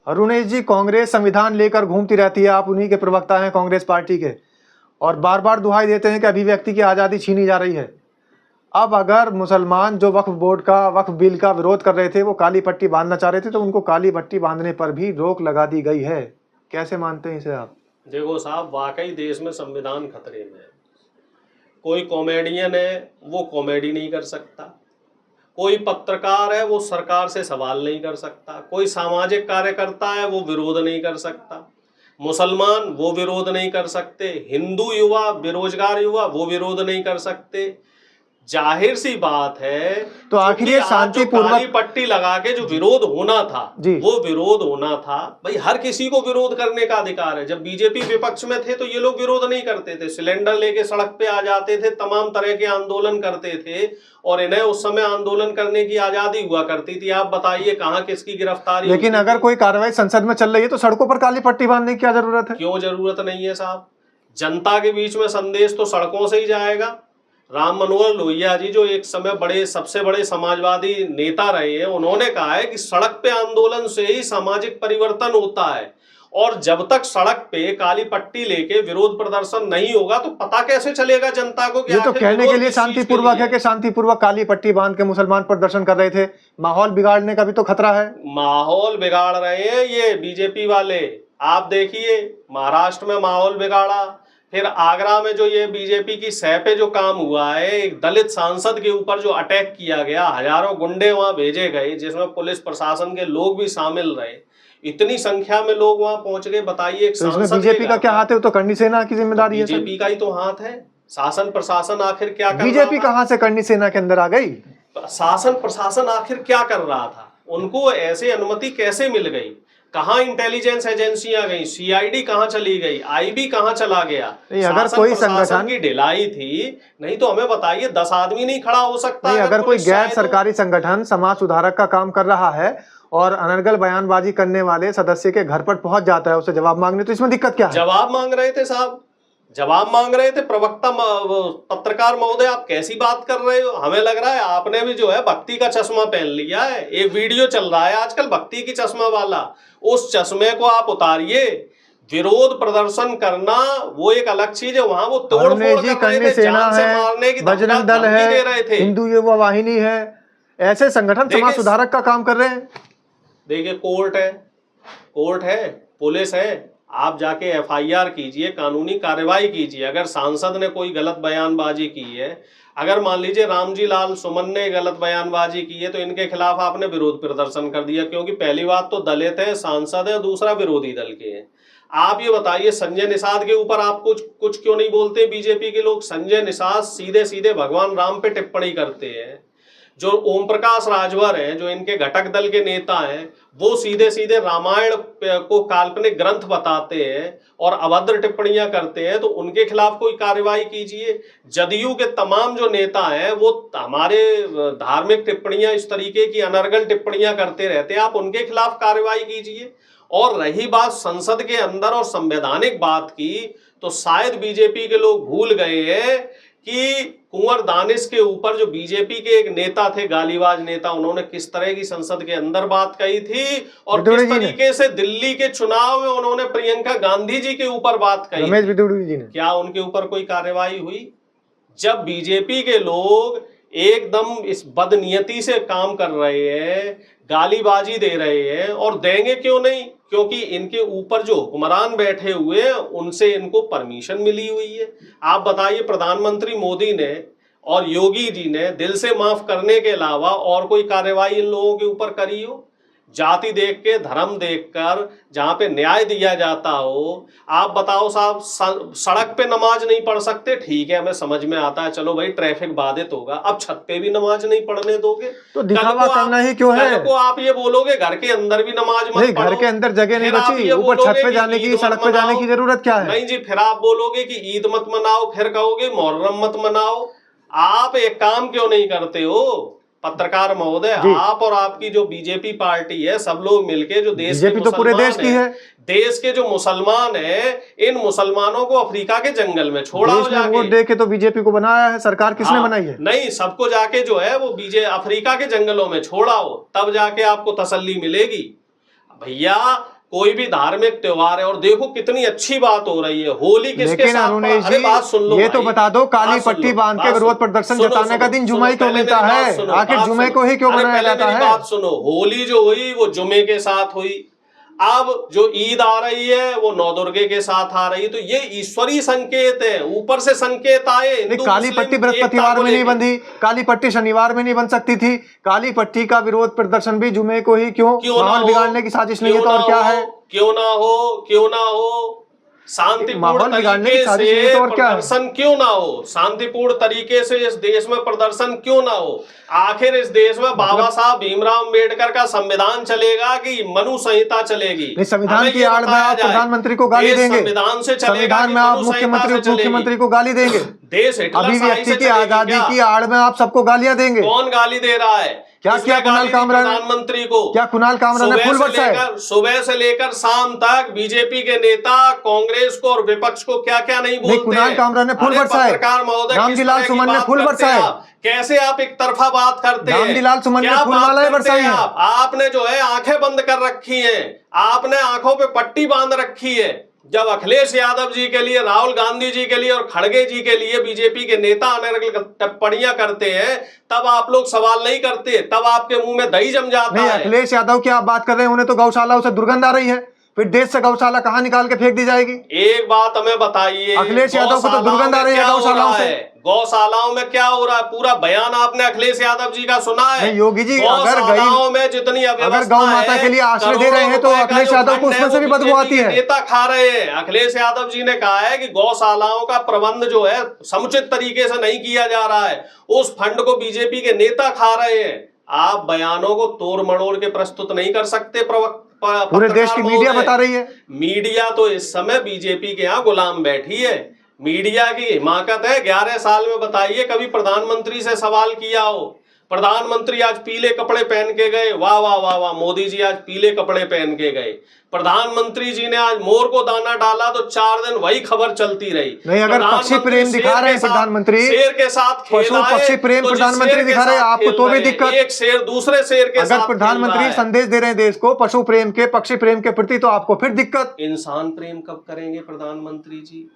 अरुणेश जी, कांग्रेस संविधान लेकर घूमती रहती है, आप उन्हीं के प्रवक्ता हैं कांग्रेस पार्टी के, और बार बार दुहाई देते हैं कि अभिव्यक्ति की आज़ादी छीनी जा रही है। अब अगर मुसलमान जो वक्फ बोर्ड का, वक्फ बिल का विरोध कर रहे थे, वो काली पट्टी बांधना चाह रहे थे, तो उनको काली पट्टी बांधने पर भी रोक लगा दी गई है। कैसे मानते हैं इसे आप? देखो साहब, वाकई देश में संविधान खतरे में है। कोई कॉमेडियन है वो कॉमेडी नहीं कर सकता, कोई पत्रकार है वो सरकार से सवाल नहीं कर सकता, कोई सामाजिक कार्यकर्ता है वो विरोध नहीं कर सकता, मुसलमान वो विरोध नहीं कर सकते, हिंदू युवा, बेरोजगार युवा वो विरोध नहीं कर सकते। जाहिर सी बात है, तो आखिर ये शांतिपूर्वक काली पट्टी लगा के जो विरोध होना था वो विरोध होना था। भाई हर किसी को विरोध करने का अधिकार है। जब बीजेपी विपक्ष में थे तो ये लोग विरोध नहीं करते थे, सिलेंडर लेके सड़क पे आ जाते थे, तमाम तरह के आंदोलन करते थे और इन्हें उस समय आंदोलन करने की आजादी हुआ करती थी। आप बताइए कहाँ किसकी गिरफ्तारी? लेकिन अगर कोई कार्रवाई संसद में चल रही है तो सड़कों पर काली पट्टी बांधने की क्या जरूरत है? क्यों जरूरत नहीं है साहब? जनता के बीच में संदेश तो सड़कों से ही जाएगा। राम मनोहर लोहिया जी जो एक समय सबसे बड़े समाजवादी नेता रहे हैं, उन्होंने कहा है कि सड़क पे आंदोलन से ही सामाजिक परिवर्तन होता है, और जब तक सड़क पे काली पट्टी लेके विरोध प्रदर्शन नहीं होगा तो पता कैसे चलेगा जनता को कि ये तो कहने के लिए शांतिपूर्वक है कि शांतिपूर्वक काली पट्टी बांध के मुसलमान प्रदर्शन कर रहे थे, माहौल बिगाड़ने का भी तो खतरा है। माहौल बिगाड़ रहे हैं ये बीजेपी वाले। आप देखिए महाराष्ट्र में माहौल बिगाड़ा, फिर आगरा में जो ये बीजेपी की सह पे जो काम हुआ है, एक दलित सांसद के ऊपर जो अटैक किया गया, हजारों गुंडे वहां भेजे गए जिसमें पुलिस प्रशासन के लोग भी शामिल रहे, इतनी संख्या में लोग वहां पहुंच गए। बताइए एक तो सांसद बीजेपी का क्या हाथ है? तो करनी सेना की जिम्मेदारी है। बीजेपी का ही तो हाथ है। शासन प्रशासन आखिर क्या कर रहा था? बीजेपी कहां से करनी सेना के अंदर आ गई? शासन प्रशासन आखिर क्या कर रहा था? उनको ऐसे अनुमति कैसे मिल गई? कहाँ इंटेलिजेंस एजेंसियां गई? सीआईडी कहाँ चली गई? आईबी कहाँ चला गया? अगर कोई संगठन की ढिलाई थी, नहीं तो हमें बताइए 10 आदमी नहीं खड़ा हो सकता? अगर कोई गैर सरकारी संगठन समाज सुधारक का काम कर रहा है और अनर्गल बयानबाजी करने वाले सदस्य के घर पर पहुंच जाता है उसे जवाब मांगने, तो इसमें दिक्कत क्या है? जवाब मांग रहे थे साहब, जवाब मांग रहे थे। प्रवक्ता पत्रकार महोदय, आप कैसी बात कर रहे हो? हमें लग रहा है आपने भी जो है भक्ति का चश्मा पहन लिया है। एक वीडियो चल रहा है आजकल भक्ति की चश्मा वाला, उस चश्मे को आप उतारिए। विरोध प्रदर्शन करना वो एक अलग चीज है, वहां वो तोड़ फोड़ करनी सेना है, बजरंग दल है, हिंदू युवा वाहिनी है, ऐसे संगठन समाज सुधारक का काम कर रहे हैं। देखिए कोर्ट है, पुलिस है, आप जाके एफआईआर कीजिए, कानूनी कार्रवाई कीजिए। अगर सांसद ने कोई गलत बयानबाजी की है, अगर मान लीजिए रामजी लाल सुमन ने गलत बयानबाजी की है, तो इनके खिलाफ आपने विरोध प्रदर्शन कर दिया, क्योंकि पहली बात तो दलित है, सांसद है, दूसरा विरोधी दल के हैं। आप ये बताइए संजय निषाद के ऊपर आप कुछ क्यों नहीं बोलते बीजेपी के लोग? संजय निषाद सीधे सीधे भगवान राम पे टिप्पणी करते हैं। जो ओम प्रकाश राजभर हैं, जो इनके घटक दल के नेता हैं, वो सीधे सीधे रामायण को काल्पनिक ग्रंथ बताते हैं और अभद्र टिप्पणियां करते हैं, तो उनके खिलाफ कोई कार्रवाई कीजिए। जदयू के तमाम जो नेता हैं वो हमारे धार्मिक टिप्पणियां, इस तरीके की अनर्गल टिप्पणियां करते रहते हैं, आप उनके खिलाफ कार्रवाई कीजिए। और रही बात संसद के अंदर और संवैधानिक बात की, तो शायद बीजेपी के लोग भूल गए हैं कि कुंवर दानिश के ऊपर जो बीजेपी के एक नेता थे, गालीबाज नेता, उन्होंने किस तरह की संसद के अंदर बात कही थी और किस तरीके से दिल्ली के चुनाव में उन्होंने प्रियंका गांधी जी के ऊपर बात कही। रमेश बिदुड़ी जी ने, क्या उनके ऊपर कोई कार्रवाई हुई? जब बीजेपी के लोग एकदम इस बदनीयती से काम कर रहे हैं, गालीबाजी दे रहे हैं, और देंगे क्यों नहीं? क्योंकि इनके ऊपर जो हुक्मरान बैठे हुए हैं उनसे इनको परमिशन मिली हुई है। आप बताइए प्रधानमंत्री मोदी ने और योगी जी ने दिल से माफ करने के अलावा और कोई कार्रवाई इन लोगों के ऊपर करी हो? जाति देख के, धर्म देखकर जहां पे न्याय दिया जाता हो। आप बताओ साहब, सड़क पे नमाज नहीं पढ़ सकते, ठीक है, हमें समझ में आता है, चलो भाई ट्रैफिक बाधित होगा। अब छत पे भी नमाज नहीं पढ़ने दोगे तो दिखावा करना ही क्यों है? कल को आप ये बोलोगे घर के अंदर भी नमाज मत पढ़ो। घर के अंदर जगह नहीं बची, ऊपर छत पे जाने की, सड़क पे जाने की जरूरत क्या है? नहीं जी, फिर आप बोलोगे कि ईद मत मनाओ, फिर कहोगे मुहर्रम मत मनाओ। आप एक काम क्यों नहीं करते हो? पत्रकार महोदय, आप और आपकी जो बीजेपी पार्टी है, सब लोग मिलके जो देश बीजेपी तो पूरे देश की है, देश के जो मुसलमान हैं, इन मुसलमानों को अफ्रीका के जंगल में छोड़ा हो जाके। वोट दे के तो बीजेपी को बनाया है, सरकार किसने बनाई है? नहीं, सबको जाके जो है वो अफ्रीका के जंगलों में छोड़ा हो, तब जाके आपको तसल्ली मिलेगी। भैया कोई भी धार्मिक त्योहार है, और देखो कितनी अच्छी बात हो रही है, होली किसके साथ? अरे बात सुन लो, ये तो बता दो, काली पट्टी बांध के विरोध प्रदर्शन जताने का दिन जुमे को मिलता है, आखिर जुमे को ही क्यों मनाया जाता है? बात सुनो, होली जो हुई वो जुमे के साथ हुई, अब जो ईद आ रही है वो नवदुर्गे के साथ आ रही है, तो ये ईश्वरीय संकेत है, ऊपर से संकेत आए। काली पट्टी बृहस्पतिवार में नहीं बंधी, काली पट्टी शनिवार में नहीं बन सकती थी, काली पट्टी का विरोध प्रदर्शन भी जुमे को ही क्यों? माहौल बिगाड़ने की साजिश नहीं है तो और क्या है? क्यों ना हो शांतिपूर्ण तरीके से प्रदर्शन क्यों ना हो, शांतिपूर्ण तरीके से इस देश में प्रदर्शन क्यों ना हो? आखिर इस देश में बाबा साहब भीमराव अम्बेडकर का संविधान चलेगा कि मनु संहिता चलेगी? संविधान की आड़ में आप प्रधानमंत्री को गाली देंगे? संविधान से चलेगा? संविधान में आप मुख्यमंत्री को गाली देंगे? देश अभिव्यक्ति की आजादी की आड़ में आप सबको गालियां देंगे? कौन गाली दे रहा है? क्या कुणाल कामरा प्रधानमंत्री को? क्या कुणाल कामरा ने फूल बरसाया? सुबह से लेकर शाम तक बीजेपी के नेता कांग्रेस को और विपक्ष को क्या क्या नहीं बोलते? कुणाल कामरा ने फूल बरसाए, पत्रकार महोदय रामजीलाल सुमन ने फूल बरसाए। कैसे आप एक तरफा बात करते हैं? रामजीलाल सुमन ने फूल मालाएं बरसाई हैं। आपने जो है आंखें बंद कर रखी हैं, आपने आंखों पे पट्टी बांध रखी है। जब अखिलेश यादव जी के लिए, राहुल गांधी जी के लिए और खड़गे जी के लिए बीजेपी के नेता अनर्गल टिप्पणियां करते हैं, तब आप लोग सवाल नहीं करते, तब आपके मुंह में दही जम जाता है। अखिलेश यादव की आप बात कर रहे हैं, उन्हें तो गौशालाओं से दुर्गंध आ रही है, फिर देश से गौशाला कहां निकाल के फेंक दी जाएगी? एक बात हमें बताइए, अखिलेश यादव को तो दुर्गंध आ रही है गौशालाओं से। गौशालाओं में क्या हो रहा है? पूरा बयान आपने अखिलेश यादव जी का सुना है? योगी जी, अगर जितनी अगर गौ माता के लिए आश्रय दे रहे हैं तो अखिलेश यादव को उसमें से भी बदबू आती है। नेता खा रहे हैं। अखिलेश यादव जी ने कहा है कि गौशालाओं का प्रबंध जो है समुचित तरीके से नहीं किया जा रहा है, उस फंड को बीजेपी के नेता खा रहे हैं। आप बयानों को तोड़ मड़ोड़ के प्रस्तुत नहीं कर सकते। पूरे देश की मीडिया बता रही है। मीडिया तो इस समय बीजेपी के यहाँ गुलाम बैठी है, मीडिया की हिमाकत है। 11 साल में बताइए कभी प्रधानमंत्री से सवाल किया हो? प्रधानमंत्री आज पीले कपड़े पहन के गए, वाह वाह वाह वाह, मोदी जी आज पीले कपड़े पहन के गए। प्रधानमंत्री जी ने आज मोर को दाना डाला तो 4 दिन वही खबर चलती रही। नहीं, अगर पक्षी प्रेम दिखा रहे हैं प्रधानमंत्री, शेर के साथ पशु पक्षी प्रेम प्रधानमंत्री दिखा रहे हैं, आपको तो भी दिक्कत। एक शेर दूसरे शेर के साथ, अगर प्रधानमंत्री संदेश दे रहे हैं देश को पशु प्रेम के, पक्षी प्रेम के प्रति, तो आपको फिर दिक्कत। इंसान प्रेम कब करेंगे प्रधानमंत्री जी?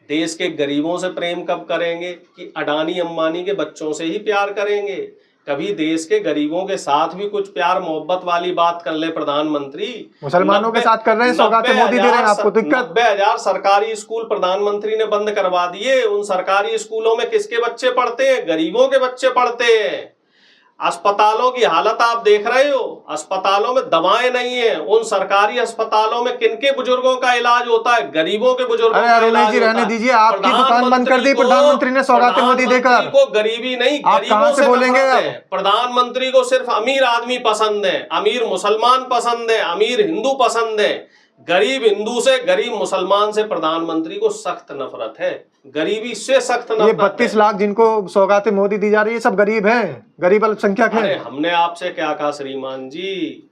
देश के गरीबों से प्रेम कब करेंगे? कि अडानी अंबानी के बच्चों से ही प्यार करेंगे? कभी देश के गरीबों के साथ भी कुछ प्यार मोहब्बत वाली बात कर ले प्रधानमंत्री। मुसलमानों के साथ कर रहे हैं, सौगातें मोदी दे रहे हैं, आपको दिक्कत। 90,000 सरकारी स्कूल प्रधानमंत्री ने बंद करवा दिए। उन सरकारी स्कूलों में किसके बच्चे पढ़ते हैं? गरीबों के बच्चे पढ़ते हैं। अस्पतालों की हालत आप देख रहे हो, अस्पतालों में दवाएं नहीं है। उन सरकारी अस्पतालों में किनके बुजुर्गों का इलाज होता है? गरीबों के बुजुर्गों का इलाज होता है। रहने दीजिए, आपकी दुकान बंद कर दी प्रधानमंत्री ने सौगातें मोदी देकर। को गरीबी नहीं, गरीबों से बोलेंगे। प्रधानमंत्री को सिर्फ अमीर आदमी पसंद है, अमीर मुसलमान पसंद है, अमीर हिंदू पसंद है। गरीब हिंदू से, गरीब मुसलमान से प्रधानमंत्री को सख्त नफरत है, गरीबी से सख्त नफरत। ये 32 लाख जिनको सौगातें मोदी दी जा रही है, सब गरीब हैं, गरीब अल्पसंख्यक हैं। हमने आपसे क्या कहा श्रीमान जी?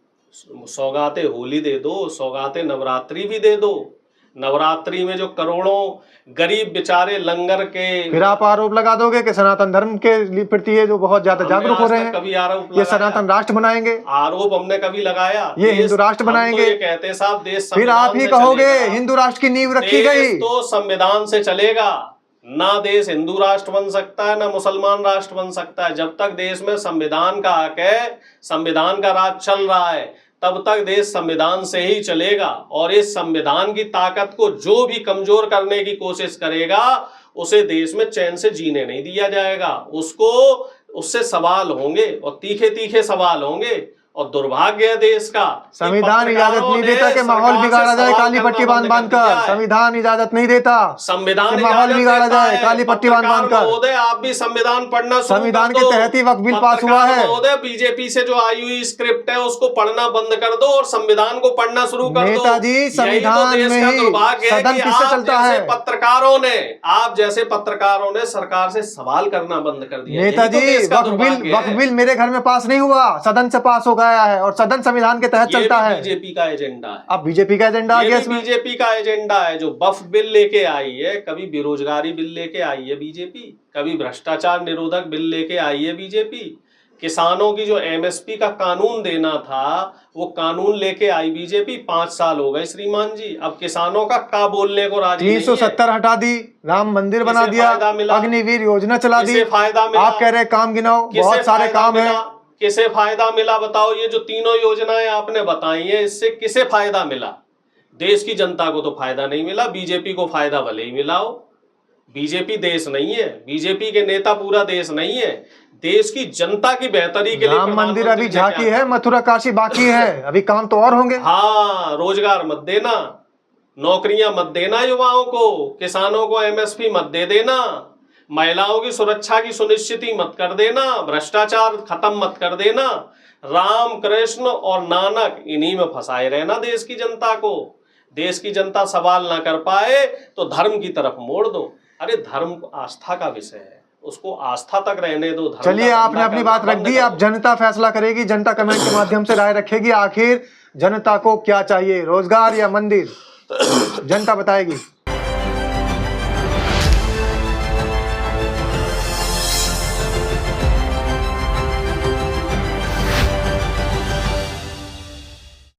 सौगातें होली दे दो, सौगातें नवरात्रि भी दे दो। नवरात्रि में जो करोड़ों गरीब बेचारे लंगर के, फिर आप आरोप लगा दोगे कि सनातन धर्म के प्रति ये जो बहुत ज्यादा जागरूक हो रहे हैं, कभी आरोप ये सनातन राष्ट्र बनाएंगे। आरोप हमने कभी लगाया? ये हिंदू राष्ट्र बनाएंगे। ये कहते साहब देश, फिर आप ही कहोगे हिंदू राष्ट्र की नींव रखी गई तो संविधान से चलेगा। ना देश हिंदू राष्ट्र बन सकता है, ना मुसलमान राष्ट्र बन सकता है। जब तक देश में संविधान का हक है, संविधान का राज चल रहा है, तब तक देश संविधान से ही चलेगा। और इस संविधान की ताकत को जो भी कमजोर करने की कोशिश करेगा, उसे देश में चैन से जीने नहीं दिया जाएगा। उसको उससे सवाल होंगे, और तीखे तीखे सवाल होंगे। और दुर्भाग्य है देश का। संविधान इजाजत नहीं देता कि माहौल बिगाड़ा जाए काली पट्टी बांध कर। संविधान इजाजत नहीं देता संविधान माहौल बिगाड़ा जाए काली पट्टी बांध कर। महोदय आप भी संविधान पढ़ना संविधान के तहत ही वक्फ बिल पास हुआ है। महोदय बीजेपी से जो आई हुई स्क्रिप्ट है उसको पढ़ना बंद कर दो और संविधान को पढ़ना शुरू कर दो। नेताजी संविधान में ही सदन किससे चलता है? आप जैसे पत्रकारों ने सरकार से सवाल करना बंद कर दिया। नेताजी वक्फ बिल मेरे घर में पास नहीं हुआ, सदन से पास हो गया है और सदन संविधान के तहत चलता है। बीजेपी का एजेंडा है। अब बीजेपी का एजेंडा आ गया इसमें। बीजेपी का एजेंडा है जो वक्फ बिल लेके आई है। कभी बेरोजगारी बिल लेके आई है बीजेपी, कभी भ्रष्टाचार निरोधक बिल लेके आई है बीजेपी। किसानों की जो एमएसपी का कानून देना था वो कानून लेके आई बीजेपी। 5 साल हो गए श्रीमान जी, अब किसानों का बोलने को राजी नहीं है। 370 हटा दी, राम मंदिर बना दिया, अग्निवीर योजना चला दी। फायदा मिला? आप कह रहे काम गिनाओ, बहुत सारे काम है। किसे फायदा मिला बताओ? ये जो तीनों योजनाएं आपने बताई है इससे किसे फायदा मिला? देश की जनता को तो फायदा नहीं मिला। बीजेपी को फायदा भले ही मिला हो। बीजेपी देश नहीं है, बीजेपी के नेता पूरा देश नहीं है। देश की जनता की बेहतरी के लिए राम मंदिर अभी झांकी है, मथुरा काशी बाकी है, अभी काम तो और होंगे। हाँ, रोजगार मत देना, नौकरियां मत देना युवाओं को, किसानों को एमएसपी मत दे देना, महिलाओं की सुरक्षा की सुनिश्चिति मत कर देना, भ्रष्टाचार खत्म मत कर देना। राम कृष्ण और नानक इन्हीं में फंसाए रहना देश की जनता को। देश की जनता सवाल ना कर पाए तो धर्म की तरफ मोड़ दो। अरे धर्म आस्था का विषय है, उसको आस्था तक रहने दो। चलिए आपने अपनी बात रख दी, अब जनता फैसला करेगी, जनता कमेंट के माध्यम से राय रखेगी। आखिर जनता को क्या चाहिए, रोजगार या मंदिर? जनता बताएगी।